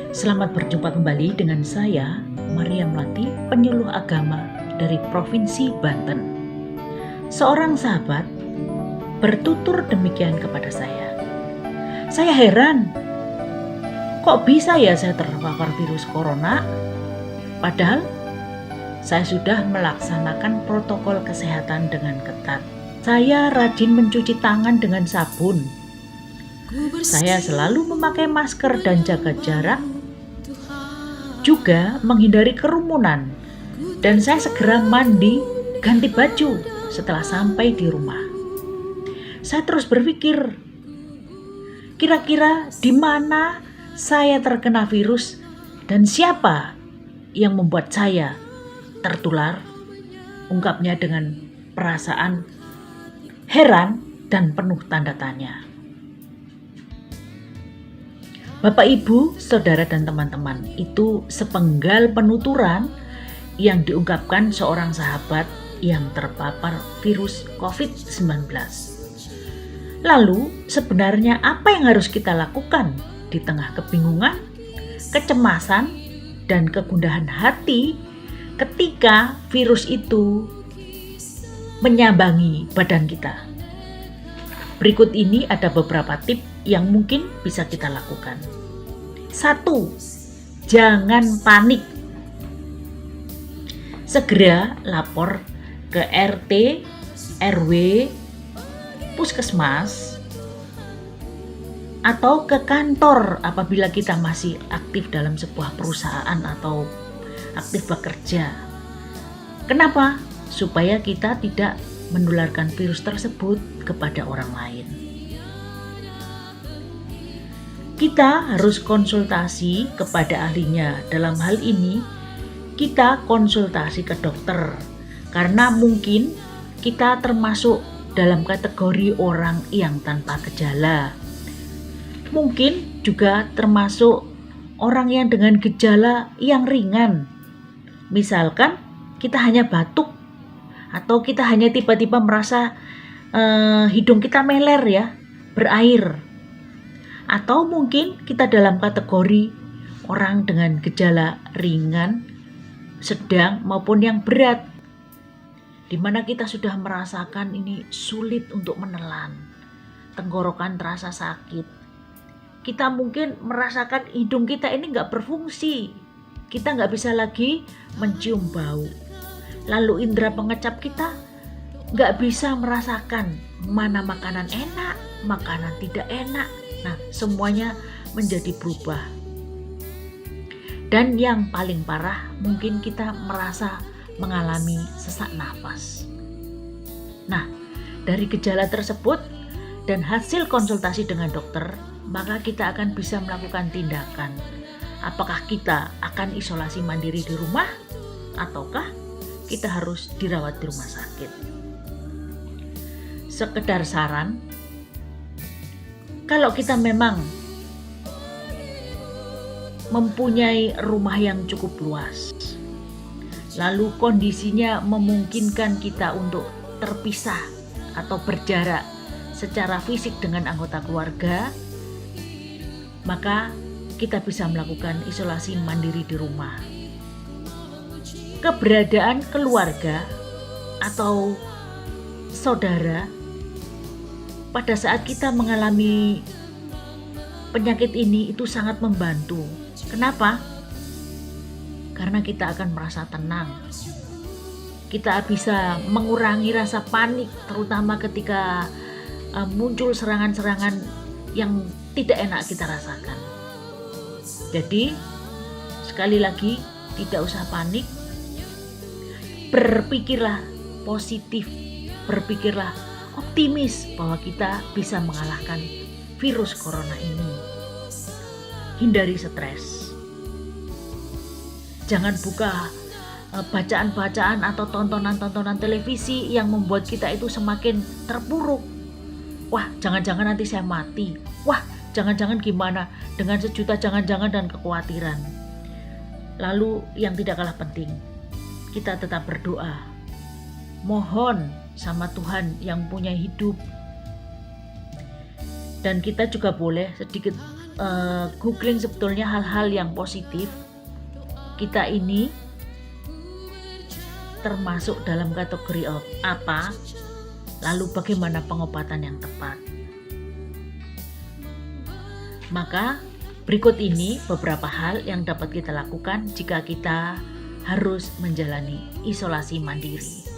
Selamat berjumpa kembali dengan saya, Maria Melati, penyuluh agama dari Provinsi Banten. Seorang sahabat bertutur demikian kepada saya. Saya heran, kok bisa ya saya terpapar virus corona? Padahal saya sudah melaksanakan protokol kesehatan dengan ketat. Saya rajin mencuci tangan dengan sabun. Saya selalu memakai masker dan jaga jarak, juga menghindari kerumunan, dan saya segera mandi, ganti baju setelah sampai di rumah. Saya terus berpikir, kira-kira di mana saya terkena virus dan siapa yang membuat saya tertular? Ungkapnya dengan perasaan heran dan penuh tanda tanya. Bapak, Ibu, Saudara, dan teman-teman, itu sepenggal penuturan yang diungkapkan seorang sahabat yang terpapar virus COVID-19. Lalu, sebenarnya apa yang harus kita lakukan di tengah kebingungan, kecemasan, dan kegundahan hati ketika virus itu menyambangi badan kita? Berikut ini ada beberapa tips yang mungkin bisa kita lakukan. 1. Jangan panik. Segera lapor ke RT, RW, puskesmas, atau ke kantor apabila kita masih aktif dalam sebuah perusahaan atau aktif bekerja. Kenapa? Supaya kita tidak menularkan virus tersebut kepada orang lain. Kita harus konsultasi kepada ahlinya. Dalam hal ini, kita konsultasi ke dokter, karena mungkin kita termasuk dalam kategori orang yang tanpa gejala. Mungkin juga termasuk orang yang dengan gejala yang ringan. Misalkan kita hanya batuk, atau kita hanya tiba-tiba merasa hidung kita meler ya, berair. Atau mungkin kita dalam kategori orang dengan gejala ringan, sedang maupun yang berat, di mana kita sudah merasakan ini sulit untuk menelan, tenggorokan terasa sakit. Kita mungkin merasakan hidung kita ini nggak berfungsi, kita nggak bisa lagi mencium bau. Lalu indera pengecap kita nggak bisa merasakan mana makanan enak, makanan tidak enak. Nah, semuanya menjadi berubah. Dan yang paling parah, mungkin kita merasa mengalami sesak nafas. Nah, dari gejala tersebut dan hasil konsultasi dengan dokter, maka kita akan bisa melakukan tindakan. Apakah kita akan isolasi mandiri di rumah, ataukah kita harus dirawat di rumah sakit? Sekedar saran, kalau kita memang mempunyai rumah yang cukup luas, lalu kondisinya memungkinkan kita untuk terpisah atau berjarak secara fisik dengan anggota keluarga, maka kita bisa melakukan isolasi mandiri di rumah. Keberadaan keluarga atau saudara pada saat kita mengalami penyakit ini itu sangat membantu. Kenapa? Karena kita akan merasa tenang. Kita bisa mengurangi rasa panik, terutama ketika muncul serangan-serangan yang tidak enak kita rasakan. Jadi, sekali lagi, tidak usah panik. Berpikirlah positif, berpikirlah optimis bahwa kita bisa mengalahkan virus corona ini. Hindari stres. Jangan buka bacaan-bacaan atau tontonan-tontonan televisi yang membuat kita itu semakin terpuruk. Wah, jangan-jangan nanti saya mati. Wah, jangan-jangan gimana, dengan sejuta jangan-jangan dan kekhawatiran. Lalu yang tidak kalah penting, kita tetap berdoa, mohon sama Tuhan yang punya hidup, Dan kita juga boleh sedikit googling sebetulnya hal-hal yang positif. Kita ini termasuk dalam kategori apa, lalu bagaimana pengobatan yang tepat. Maka berikut ini beberapa hal yang dapat kita lakukan jika kita harus menjalani isolasi mandiri.